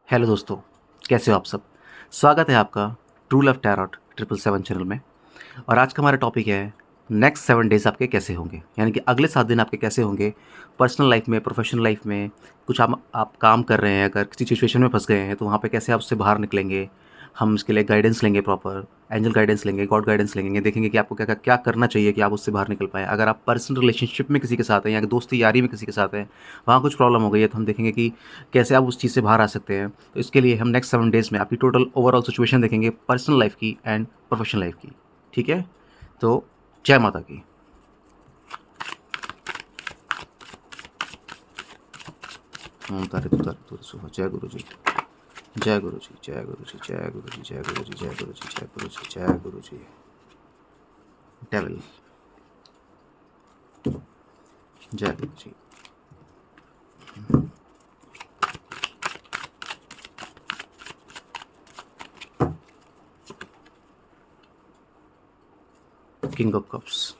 Hello दोस्तों, कैसे हो आप सब? स्वागत है आपका ट्रू लव टैरोट 777 चैनल में। और आज का हमारा टॉपिक है नेक्स्ट 7 डेज़ आपके कैसे होंगे, यानी कि अगले 7 दिन आपके कैसे होंगे पर्सनल लाइफ में, प्रोफेशनल लाइफ में। कुछ आप काम कर रहे हैं, अगर किसी सिचुएशन में फँस गए हैं तो वहाँ पे कैसे आप उससे बाहर निकलेंगे। हम इसके लिए गाइडेंस लेंगे, प्रॉपर एंजल गाइडेंस लेंगे, गॉड गाइडेंस लेंगे, देखेंगे कि आपको क्या क्या क्या करना चाहिए कि आप उससे बाहर निकल पाएँ। अगर आप पर्सनल रिलेशनशिप में किसी के साथ हैं या दोस्ती यारी में किसी के साथ हैं, वहाँ कुछ प्रॉब्लम हो गई है, तो हम देखेंगे कि कैसे आप उस चीज़ से बाहर आ सकते हैं। तो इसके लिए हम नेक्स्ट 7 डेज़ में आपकी टोटल ओवरऑल सिचुएशन देखेंगे, पर्सनल लाइफ की एंड प्रोफेशनल लाइफ की। ठीक है? तो जय माता की। ओम तारे तु तारे तु सुहा। जय गुरु जी, जय गुरु जी, जय गुरु जी, जय गुरु जी, जय गुरु जी, जय गुरु जी, जय गुरु जी, जय गुरु जी। डेविल, जय गुरु जी। किंग ऑफ कप्स,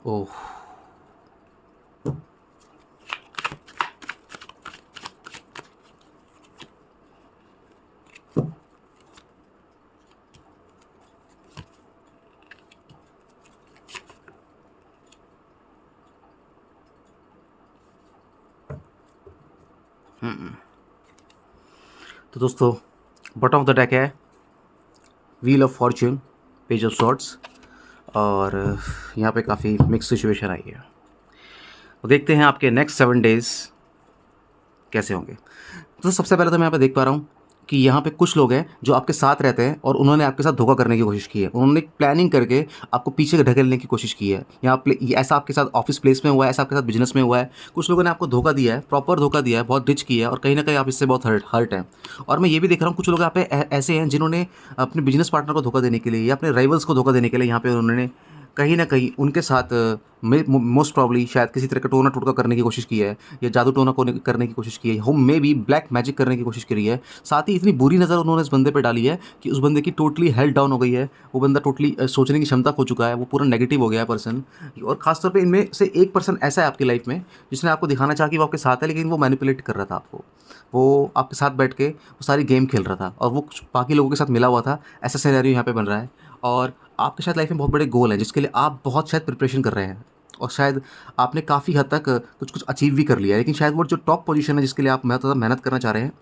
ओह, तो दोस्तों बॉटम ऑफ द डेक है wheel of Fortune, page of swords. और यहाँ पे काफ़ी मिक्स सिचुएशन आई है। तो देखते हैं आपके नेक्स्ट 7 डेज़ कैसे होंगे। तो सबसे पहले तो मैं यहाँ पे देख पा रहा हूँ कि यहाँ पे कुछ लोग हैं जो आपके साथ रहते हैं और उन्होंने आपके साथ धोखा करने की कोशिश की है। उन्होंने एक प्लानिंग करके आपको पीछे ढकेलने की कोशिश की है। ये ऐसा आपके साथ ऑफिस प्लेस में हुआ है, ऐसा आपके साथ बिजनेस में हुआ है। कुछ लोगों ने आपको धोखा दिया है, प्रॉपर धोखा दिया है, बहुत डिच किया है, और कहीं ना कहीं आप इससे बहुत हर्ट हैं। और मैं ये भी देख रहा हूँ कुछ लोग यहाँ पे ऐसे हैं जिन्होंने अपने बिजनेस पार्टनर को धोखा देने के लिए या अपने राइवल्स को धोखा देने के लिए यहाँ पे उन्होंने कहीं न कहीं उनके साथ मोस्ट प्रॉब्ली शायद किसी तरह का टोना-टोटका करने की कोशिश की है, या जादू-टोना करने की कोशिश की है, हो मेबी ब्लैक मैजिक करने की कोशिश करी है। साथ ही इतनी बुरी नज़र उन्होंने इस बंदे पे डाली है कि उस बंदे की टोटली हेल्थ डाउन हो गई है। वो बंदा टोटली सोचने की क्षमता खो चुका है, वो पूरा नेगेटिव हो गया है पर्सन। और ख़ास तौर पे इनमें से एक पर्सन ऐसा है आपकी लाइफ़ में जिसने आपको दिखाना चाहा कि वो आपके साथ है, लेकिन वो मैनिपुलेट कर रहा था आपको। वो आपके साथ बैठ के वो सारी गेम खेल रहा था और वो कुछ बाकी लोगों के साथ मिला हुआ था। ऐसा सिनेरियो यहाँ पे बन रहा है। और आपके शायद लाइफ में बहुत बड़े गोल हैं जिसके लिए आप बहुत शायद प्रिपरेशन कर रहे हैं, और शायद आपने काफ़ी हद तक कुछ कुछ अचीव भी कर लिया है, लेकिन शायद वो जो टॉप पोजीशन है जिसके लिए आप बहुत ज़्यादा मेहनत करना चाह रहे हैं,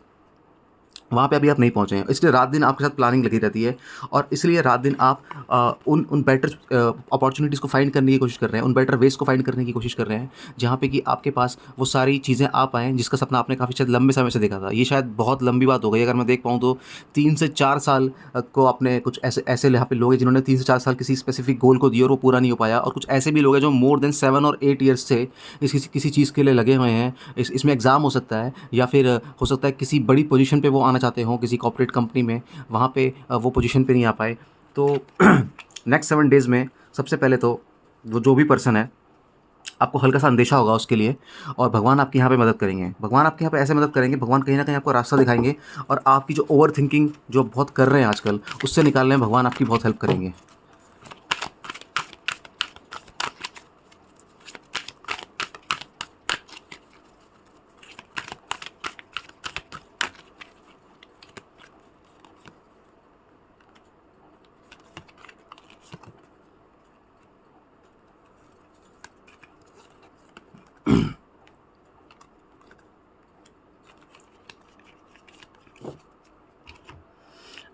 वहाँ पे अभी आप नहीं पहुँचे हैं। इसलिए रात दिन आपके साथ प्लानिंग लगी रहती है, और इसलिए रात दिन आप उन बेटर अपॉर्चुनिटीज़ को फाइंड करने की कोशिश कर रहे हैं, उन बेटर वेज़ को फाइंड करने की कोशिश कर रहे हैं, जहाँ पे कि आपके पास वो सारी चीज़ें आ पाएँ जिसका सपना आपने काफ़ी शायद लंबे समय से देखा था। ये शायद बहुत लंबी बात हो गई, अगर मैं देख पाऊँ तो 3 से 4 साल को आपने कुछ ऐसे ऐसे यहाँ पे लोग हैं जिन्होंने 3 से 4 साल किसी स्पेसिफिक गोल को दिए और वो पूरा नहीं हो पाया, और कुछ ऐसे भी लोग हैं जो मोर देन 7 और 8 ईयर्स से किसी चीज़ के लिए लगे हुए हैं। इसमें एग्ज़ाम हो सकता है, या फिर हो सकता है किसी बड़ी पोजीशन पे वो आना चाहते हों किसी कॉर्पोरेट कंपनी में, वहाँ पे वो पोजीशन पे नहीं आ पाए। तो नेक्स्ट 7 डेज़ में सबसे पहले तो वो जो भी पर्सन है, आपको हल्का सा अंदेशा होगा उसके लिए, और भगवान आपकी यहाँ पे मदद करेंगे। भगवान आपके यहाँ पे ऐसे मदद करेंगे, भगवान कहीं ना कहीं आपको रास्ता दिखाएंगे, और आपकी जो ओवर थिंकिंग जो बहुत कर रहे हैं आजकल, उससे निकालने में भगवान आपकी बहुत हेल्प करेंगे।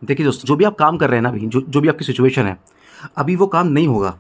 देखिए दोस्तों, जो भी आप काम कर रहे हैं ना अभी, जो भी आपकी सिचुएशन है, अभी वो काम नहीं होगा।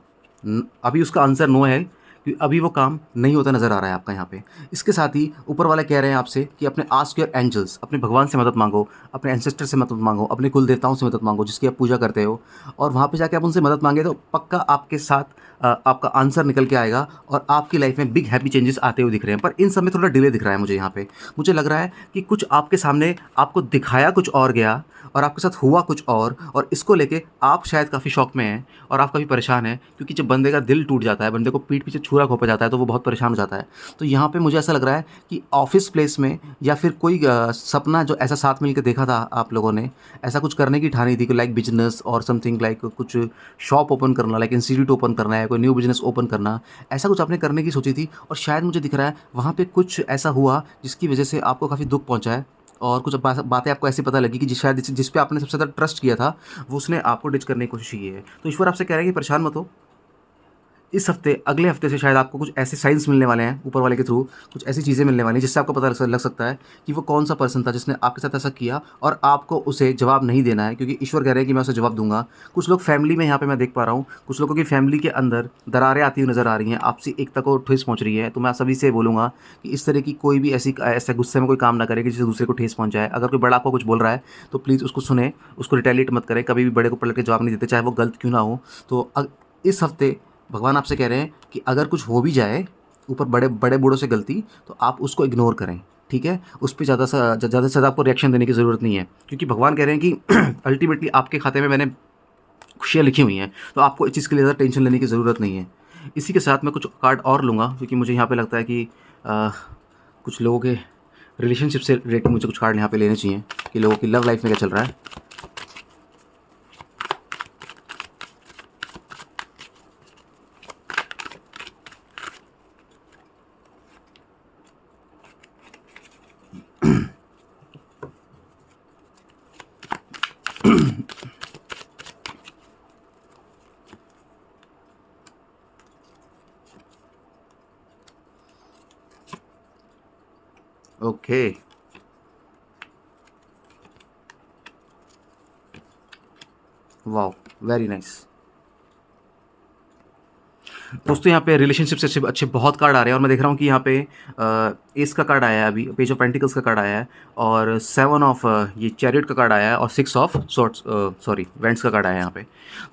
अभी उसका आंसर नो है कि अभी वो काम नहीं होता नज़र आ रहा है आपका यहाँ पे। इसके साथ ही ऊपर वाले कह रहे हैं आपसे कि अपने आस्क योर एंजल्स, अपने भगवान से मदद मांगो, अपने एंसेस्टर से मदद मांगो, अपने कुल देवताओं से मदद मांगो जिसकी आप पूजा करते हो, और वहाँ पे जाके आप उनसे मदद मांगे तो पक्का आपके साथ आपका आंसर निकल के आएगा, और आपकी लाइफ में बिग हैप्पी चेंजेस आते हुए दिख रहे हैं। पर इन सब में थोड़ा डिले दिख रहा है मुझे यहाँ पे। मुझे लग रहा है कि कुछ आपके सामने आपको दिखाया कुछ और गया, और आपके साथ हुआ कुछ और इसको लेके आप शायद काफ़ी शॉक में हैं और आप काफ़ी परेशान हैं, क्योंकि जब बंदे का दिल टूट जाता है, बंदे को पीठ पीछे छुरा खो पे जाता है तो वो बहुत परेशान हो जाता है। तो यहाँ पे मुझे ऐसा लग रहा है कि ऑफ़िस प्लेस में या फिर कोई सपना जो ऐसा साथ मिल के देखा था आप लोगों ने, ऐसा कुछ करने की ठानी थी कि लाइक बिज़नेस और समथिंग लाइक कुछ शॉप ओपन करना, लाइक इंस्टीट्यूट ओपन करना है, कोई न्यू बिज़नेस ओपन करना, ऐसा कुछ आपने करने की सोची थी और शायद मुझे दिख रहा है वहाँ पे कुछ ऐसा हुआ जिसकी वजह से आपको काफ़ी दुःख पहुँचा है और कुछ बातें आपको ऐसी पता लगी कि शायद जिस पे आपने सबसे ज़्यादा ट्रस्ट किया था, वो उसने आपको डिच करने की कोशिश की है। तो ईश्वर आपसे कह रहे हैं कि परेशान मत हो। इस हफ्ते, अगले हफ्ते से शायद आपको कुछ ऐसे साइंस मिलने वाले हैं ऊपर वाले के थ्रू, कुछ ऐसी चीज़ें मिलने वाली हैं जिससे आपको पता लग सकता है कि वो कौन सा पर्सन था जिसने आपके साथ ऐसा किया और आपको उसे जवाब नहीं देना है, क्योंकि ईश्वर कह रहे हैं कि मैं उसे जवाब दूंगा। कुछ लोग फैमिली में यहाँ पे मैं देख पा रहा हूँ, कुछ लोगों की फैमिली के अंदर दरारें आती हुई नजर आ रही हैं, आपसी एकता को ठेस पहुँच रही है। तो मैं सभी से बोलूँगा कि इस तरह की कोई भी ऐसे गुस्से में कोई काम ना करे कि जिससे दूसरे को ठेस पहुँच जाए। अगर कोई बड़ा आपको कुछ बोल रहा है तो प्लीज़ उसको सुने, उसको रिटेलिएट मत करें, कभी भी बड़े को पलट के जवाब नहीं देते, चाहे वो गलत क्यों ना हो। तो इस हफ्ते भगवान आपसे कह रहे हैं कि अगर कुछ हो भी जाए ऊपर बड़े बड़े बूढ़ों से गलती, तो आप उसको इग्नोर करें, ठीक है? उस पे ज़्यादा से ज़्यादा आपको रिएक्शन देने की ज़रूरत नहीं है, क्योंकि भगवान कह रहे हैं कि अल्टीमेटली आपके खाते में मैंने खुशियाँ लिखी हुई हैं, तो आपको इस चीज़ के लिए ज़्यादा टेंशन लेने की ज़रूरत नहीं है। इसी के साथ मैं कुछ कार्ड और लूँगा, क्योंकि मुझे यहाँ पे लगता है कि कुछ लोगों के रिलेशनशिप से रिलेटेड मुझे कुछ कार्ड यहाँ पे लेने चाहिए कि लोगों की लव लाइफ में क्या चल रहा है। Okay, wow, very nice. दोस्तों यहाँ पे रिलेशनशिप से अच्छे अच्छे बहुत कार्ड आ रहे हैं और मैं देख रहा हूँ कि यहाँ पे एस का कार्ड आया है, अभी पेज ऑफ पेंटिकल्स का कार्ड आया है और 7 ऑफ ये चैरियट का कार्ड आया है और 6 ऑफ सॉर्ट्स सॉरी वेंट्स का कार्ड आया है यहाँ पे।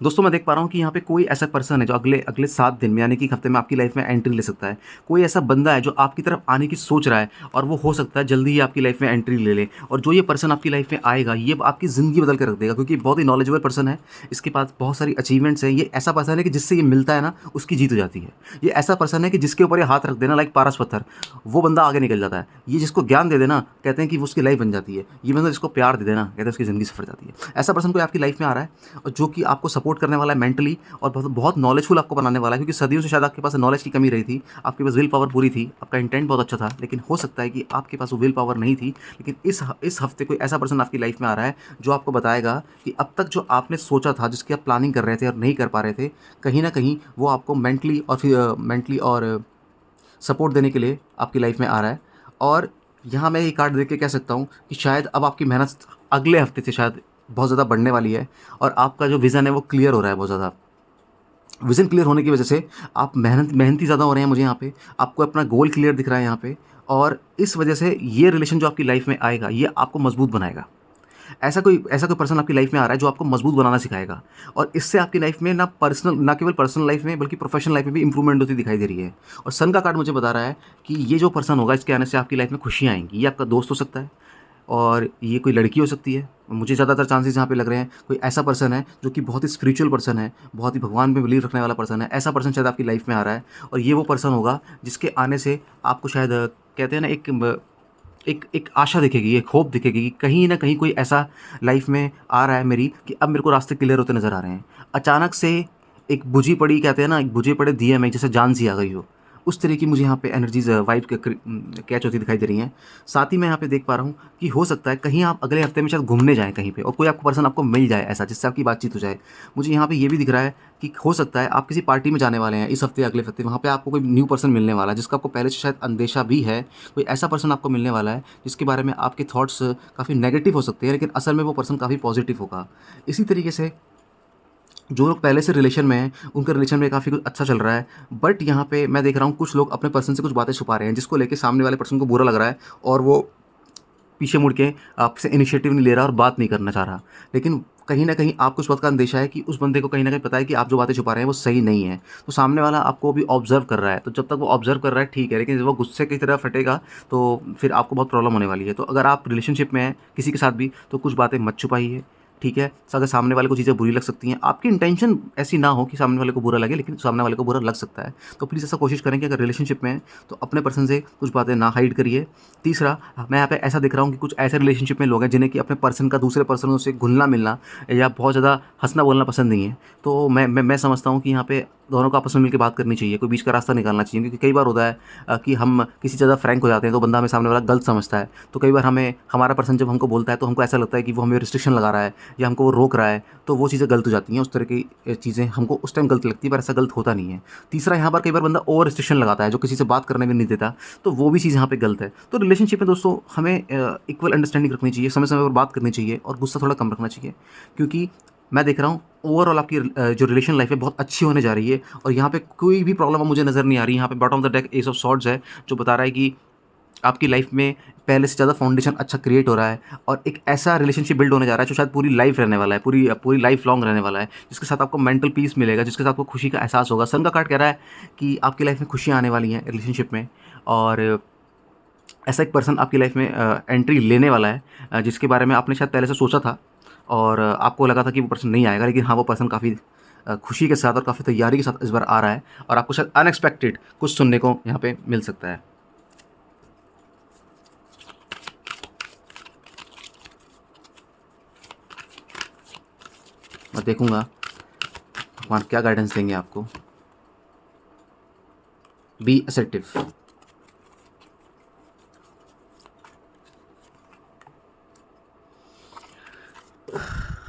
दोस्तों मैं देख पा रहा हूँ कि यहाँ पे कोई ऐसा पर्सन है जो अगले अगले 7 दिन में यानी कि एक हफ्ते में आपकी लाइफ में एंट्री ले सकता है। कोई ऐसा बंदा है जो आपकी तरफ आने की सोच रहा है और वो हो सकता है जल्दी ही आपकी लाइफ में एंट्री ले ले। और जो ये पर्सन आपकी लाइफ में आएगा ये आपकी ज़िंदगी बदल कर रख देगा, क्योंकि बहुत ही नॉलेजेबल पर्सन है, इसके पास बहुत सारी अचीवमेंट्स हैं। ये ऐसा पर्सन है कि जिससे ये मिलता है ना उसकी जीत हो जाती है। ये ऐसा पर्सन है कि जिसके ऊपर ये हाथ रख देना लाइक पारस पत्थर, वो बंदा आगे निकल जाता है। ये जिसको ज्ञान दे देना कहते हैं कि वो उसकी लाइफ बन जाती है। ये बंदा जिसको प्यार दे देना कहते हैं उसकी ज़िंदगी सफल जाती है। ऐसा पर्सन कोई आपकी लाइफ में आ रहा है और जो कि आपको सपोर्ट करने वाला है मेंटली और बहुत बहुत नॉलेजफुल आपको बनाने वाला है, क्योंकि सदियों से शायद आपके पास नॉलेज की कमी रही थी, आपके पास विल पावर पूरी थी, आपका इंटेंट बहुत अच्छा था, लेकिन हो सकता है कि आपके पास वो विल पावर नहीं थी। लेकिन इस हफ्ते कोई ऐसा पर्सन आपकी लाइफ में आ रहा है जो आपको बताएगा कि अब तक जो आपने सोचा था, जिसकी आप प्लानिंग कर रहे थे और नहीं कर पा रहे थे, कहीं ना कहीं वो आपको मेंटली और सपोर्ट देने के लिए आपकी लाइफ में आ रहा है। और यहाँ मैं ये कार्ड देख के कह सकता हूँ कि शायद अब आपकी मेहनत अगले हफ्ते से शायद बहुत ज़्यादा बढ़ने वाली है और आपका जो विज़न है वो क्लियर हो रहा है। बहुत ज़्यादा विज़न क्लियर होने की वजह से आप मेहनती ज़्यादा हो रहे हैं। मुझे यहाँ पे आपको अपना गोल क्लियर दिख रहा है यहाँ पे, और इस वजह से ये रिलेशन जो आपकी लाइफ में आएगा ये आपको मजबूत बनाएगा। ऐसा कोई पर्सन आपकी लाइफ में आ रहा है जो आपको मजबूत बनाना सिखाएगा, और इससे आपकी लाइफ में ना केवल पर्सनल लाइफ में बल्कि प्रोफेशनल लाइफ में भी इंप्रूवमेंट होती दिखाई दे रही है। और सन का कार्ड मुझे बता रहा है कि ये जो पर्सन होगा इसके आने से आपकी लाइफ में खुशियाँ आएंगी। ये आपका दोस्त हो सकता है और ये कोई लड़की हो सकती है। मुझे ज़्यादातर चांसेस यहाँ पे लग रहे हैं कोई ऐसा पर्सन है जो कि बहुत ही स्पिरिचुअल पर्सन है, बहुत ही भगवान में बिलीव रखने वाला पर्सन है। ऐसा पर्सन शायद आपकी लाइफ में आ रहा है और ये वो पर्सन होगा जिसके आने से आपको शायद कहते हैं ना एक आशा दिखेगी, एक होप दिखेगी कि कहीं ना कहीं कोई ऐसा लाइफ में आ रहा है मेरी कि अब मेरे को रास्ते क्लियर होते नज़र आ रहे हैं। अचानक से एक बुझी पड़ी, कहते हैं ना, एक बुझे पड़े दिए में जैसे जान सी आ गई हो, उस तरह की मुझे यहाँ पे एनर्जीज वाइब कैच होती दिखाई दे रही हैं। साथ ही मैं यहाँ पे देख पा रहा हूँ कि हो सकता है कहीं आप अगले हफ्ते में शायद घूमने जाएँ कहीं पे और कोई आपको पर्सन आपको मिल जाए ऐसा जिससे आपकी बातचीत हो जाए। मुझे यहाँ पे ये भी दिख रहा है कि हो सकता है आप किसी पार्टी में जाने वाले हैं इस हफ्ते अगले हफ्ते, वहाँ पे आपको कोई न्यू पर्सन मिलने वाला है जिसका आपको पहले से शायद अंदेशा भी है। कोई ऐसा पर्सन आपको मिलने वाला है जिसके बारे में आपके थॉट्स काफ़ी नेगेटिव हो सकते हैं, लेकिन असल में वो पर्सन काफ़ी पॉजिटिव होगा। इसी तरीके से जो लोग पहले से रिलेशन में हैं उनका रिलेशन में काफ़ी कुछ अच्छा चल रहा है, बट यहाँ पे मैं देख रहा हूँ कुछ लोग अपने पर्सन से कुछ बातें छुपा रहे हैं जिसको लेके सामने वाले पर्सन को बुरा लग रहा है और वो पीछे मुड़ के आपसे इनिशिएटिव नहीं ले रहा और बात नहीं करना चाह रहा। लेकिन कहीं ना कहीं आपको इस बात का अंदेशा है कि उस बंदे को कहीं ना कहीं पता है कि आप जो बातें छुपा रहे हैं वो सही नहीं है, तो सामने वाला आपको भी ऑब्जर्व कर रहा है। तो जब तक वो ऑब्जर्व कर रहा है ठीक है, लेकिन जब वो गुस्से की तरह फटेगा तो फिर आपको बहुत प्रॉब्लम होने वाली है। तो अगर आप रिलेशनशिप में हैं किसी के साथ भी तो कुछ बातें मत छुपाइए, ठीक है। अगर सामने वाले को चीज़ें बुरी लग सकती हैं, आपकी इंटेंशन ऐसी ना हो कि सामने वाले को बुरा लगे, लेकिन सामने वाले को बुरा लग सकता है। तो प्लीज़ ऐसा कोशिश करें कि अगर रिलेशनशिप में हैं तो अपने पर्सन से कुछ बातें ना हाइड करिए। तीसरा, मैं यहाँ पे ऐसा दिख रहा हूँ कि कुछ ऐसे रिलेशनशिप में लोग हैं जिन्हें कि अपने पर्सन का दूसरे पर्सनों से घुलना मिलना या बहुत ज़्यादा हँसना बोलना पसंद नहीं है। तो मैं समझता हूँ कि यहाँ पे दोनों को आपस में मिलकर बात करनी चाहिए, कोई बीच का रास्ता निकालना चाहिए। क्योंकि कई बार होता है कि हम किसी ज़्यादा फ्रैंक हो जाते हैं तो बंदा हमें सामने वाला गलत समझता है। तो कई बार हमें हमारा पर्सन जब हमको बोलता है तो हमको ऐसा लगता है कि वो हमें रिस्ट्रिक्शन लगा रहा है या हमको वो रोक रहा है, तो वो चीज़ें गलत हो जाती हैं। उस तरह की चीज़ें हमको उस टाइम गलत लगती है, पर ऐसा गलत होता नहीं है। तीसरा, यहाँ पर कई बार बंदा ओवर रिस्ट्रिक्शन लगाता है जो किसी से बात करने में नहीं देता, तो वो भी चीज़ यहाँ पे गलत है। तो रिलेशनशिप में दोस्तों हमें इक्वल अंडरस्टैंडिंग रखनी चाहिए, समय समय पर बात करनी चाहिए और गुस्सा थोड़ा कम रखना चाहिए। क्योंकि मैं देख रहा हूँ ओवरऑल आपकी जो रिलेशन लाइफ है बहुत अच्छी होने जा रही है और यहाँ पे कोई भी प्रॉब्लम मुझे नज़र नहीं आ रही। यहाँ पे bottom of the deck S of swords है जो बता रहा है कि आपकी लाइफ में पहले से ज़्यादा फाउंडेशन अच्छा क्रिएट हो रहा है और एक ऐसा रिलेशनशिप बिल्ड होने जा रहा है जो शायद पूरी लाइफ रहने वाला है, पूरी लाइफ लॉन्ग रहने वाला है, जिसके साथ आपको मेंटल पीस मिलेगा, जिसके साथ आपको खुशी का एहसास होगा। सन का कार्ड कह रहा है कि आपकी लाइफ में खुशियाँ आने वाली हैं रिलेशनशिप में, और ऐसा एक पर्सन आपकी लाइफ में एंट्री लेने वाला है जिसके बारे में आपने शायद पहले से सोचा था और आपको लगा था कि वो पर्सन नहीं आएगा, लेकिन हाँ, वो पर्सन काफ़ी खुशी के साथ और काफ़ी तैयारी के साथ इस बार आ रहा है और आपको शायद अनएक्सपेक्टेड कुछ सुनने को यहाँ पे मिल सकता है। मैं देखूंगा भगवान क्या गाइडेंस देंगे आपको। B assertive.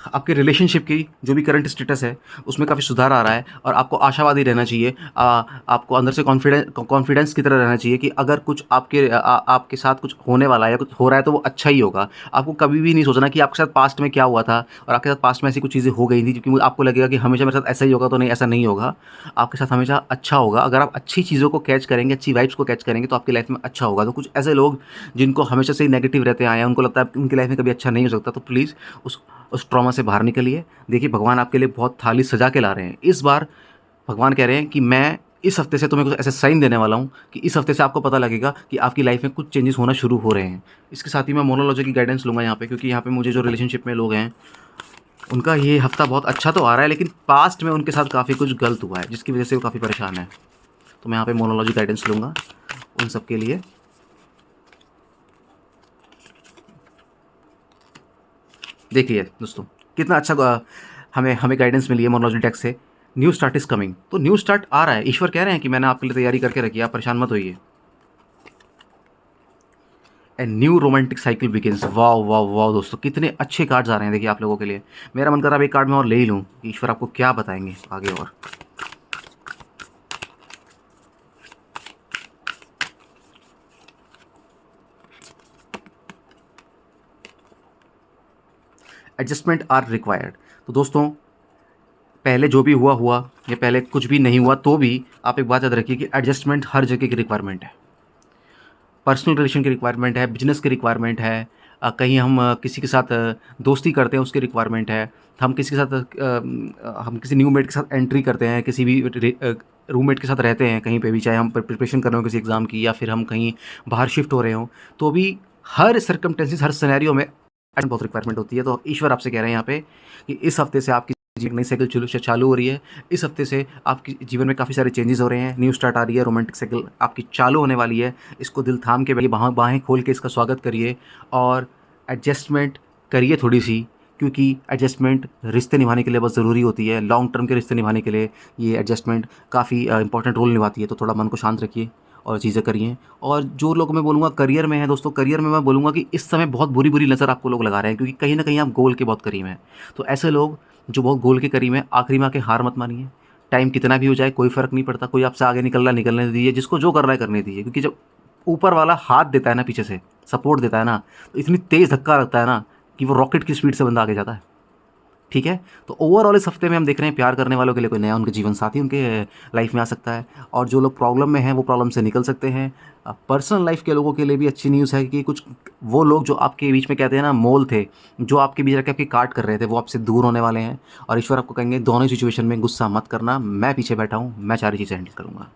आपके रिलेशनशिप की जो भी करंट स्टेटस है उसमें काफ़ी सुधार आ रहा है और आपको आशावादी रहना चाहिए। आपको अंदर से कॉन्फिडेंस की तरह रहना चाहिए कि अगर कुछ आपके साथ कुछ होने वाला है या कुछ हो रहा है तो वो अच्छा ही होगा। आपको कभी भी नहीं सोचना कि आपके साथ पास्ट में क्या हुआ था और आपके साथ पास्ट में ऐसी कुछ चीज़ें हो गई थी क्योंकि आपको लगेगा कि हमेशा मेरे साथ ऐसा ही होगा, तो नहीं, ऐसा नहीं होगा। आपके साथ हमेशा अच्छा होगा। अगर आप अच्छी चीज़ों को कैच करेंगे, अच्छी वाइब्स को कैच करेंगे तो आपकी लाइफ में अच्छा होगा। तो कुछ ऐसे लोग जिनको हमेशा से ही नेगेटिव रहते आए हैं, उनको लगता है कि उनकी लाइफ में कभी अच्छा नहीं हो सकता, तो प्लीज़ उस ट्रॉमा से बाहर निकलिए। देखिए, भगवान आपके लिए बहुत थाली सजा के ला रहे हैं। इस बार भगवान कह रहे हैं कि मैं इस हफ्ते से तुम्हें कुछ ऐसे साइन देने वाला हूँ कि इस हफ्ते से आपको पता लगेगा कि आपकी लाइफ में कुछ चेंजेस होना शुरू हो रहे हैं। इसके साथ ही मैं मोनोलॉजी की गाइडेंस लूँगा यहाँ पे, क्योंकि यहाँ पे मुझे जो रिलेशनशिप में लोग हैं उनका ये हफ्ता बहुत अच्छा तो आ रहा है, लेकिन पास्ट में उनके साथ काफ़ी कुछ गलत हुआ है जिसकी वजह से वो काफ़ी परेशान है। तो मैं यहाँ पे मोनोलॉजी गाइडेंस लूँगा उन सब के लिए। देखिए दोस्तों, कितना अच्छा हमें हमें गाइडेंस मिली है मोनोलॉजी डेक से। New start is coming. तो न्यू स्टार्ट आ रहा है। ईश्वर कह रहे हैं कि मैंने आपके लिए तैयारी करके रखी है, आप परेशान मत होइए। A new romantic cycle begins. वाह वाह वाह दोस्तों, कितने अच्छे कार्ड्स आ रहे हैं देखिए आप लोगों के लिए। मेरा मन कर रहा है अब एक कार्ड में और ले ही लूँ। ईश्वर आपको क्या बताएंगे आगे और। Adjustment are required. तो दोस्तों, पहले जो भी हुआ हुआ या पहले कुछ भी नहीं हुआ तो भी आप एक बात याद रखिए कि एडजस्टमेंट हर जगह की रिक्वायरमेंट है। पर्सनल रिलेशन की रिक्वायरमेंट है, बिजनेस की रिक्वायरमेंट है, कहीं हम किसी के साथ दोस्ती करते हैं उसकी रिक्वायरमेंट है, हम किसी के साथ हम किसी न्यू मेट के साथ एंट्री करते हैं, किसी भी रूममेट के साथ रहते हैं कहीं पे भी, चाहे हम प्रिपरेशन कर रहे हो किसी एग्ज़ाम की या फिर हम कहीं बाहर शिफ्ट हो रहे हों, तो भी हर सर्कमटेंसेस, हर सिनेरियो में बहुत रिक्वायरमेंट होती है। तो ईश्वर आपसे कह रहे हैं यहाँ पे कि इस हफ्ते से आपकी एक नई साइकिल चालू हो रही है। इस हफ्ते से आपके जीवन में काफ़ी सारे चेंजेस हो रहे हैं। न्यू स्टार्ट आ रही है, रोमांटिक साइकिल आपकी चालू होने वाली है। इसको दिल थाम के बैठिए, बाहें खोल के इसका स्वागत करिए और एडजस्टमेंट करिए थोड़ी सी, क्योंकि एडजस्टमेंट रिश्ते निभाने के लिए बहुत ज़रूरी होती है। लॉन्ग टर्म के रिश्ते निभाने के लिए ये एडजस्टमेंट काफ़ी इंपॉर्टेंट रोल निभाती है। तो थोड़ा मन को शांत रखिए और चीज़ें करिए। और जो लोग मैं बोलूँगा करियर में है दोस्तों, करियर में मैं बोलूँगा कि इस समय बहुत बुरी बुरी नज़र आपको लोग लगा रहे हैं, क्योंकि कहीं ना कहीं आप गोल के बहुत करीब हैं। तो ऐसे लोग जो बहुत गोल के करीब हैं, आखिरी में आके हार मत मानिए। टाइम कितना भी हो जाए कोई फ़र्क नहीं पड़ता। कोई आपसे आगे निकल रहा है, निकलने दीजिए। जिसको जो कर रहा है करने दीजिए, क्योंकि जब ऊपर वाला हाथ देता है ना, पीछे से सपोर्ट देता है ना, तो इतनी तेज़ धक्का लगता है ना कि वो रॉकेट की स्पीड से बंदा आगे जाता है। ठीक है। तो ओवरऑल इस हफ्ते में हम देख रहे हैं प्यार करने वालों के लिए कोई नया उनके जीवन साथी उनके लाइफ में आ सकता है, और जो लोग प्रॉब्लम में हैं वो प्रॉब्लम से निकल सकते हैं। पर्सनल लाइफ के लोगों के लिए भी अच्छी न्यूज़ है कि कुछ वो लोग जो आपके बीच में कहते हैं ना मोल थे, जो आपके बीच रख आपकी काट कर रहे थे, वो आपसे दूर होने वाले हैं। और ईश्वर आपको कहेंगे दोनों ही सिचुएशन में गुस्सा मत करना, मैं पीछे बैठा हूँ, मैं सारी चीज़ें हैंडल करूँगा।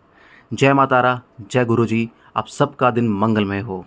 जय माता रा, जय गुरु जी। आप सबका दिन मंगलमय हो।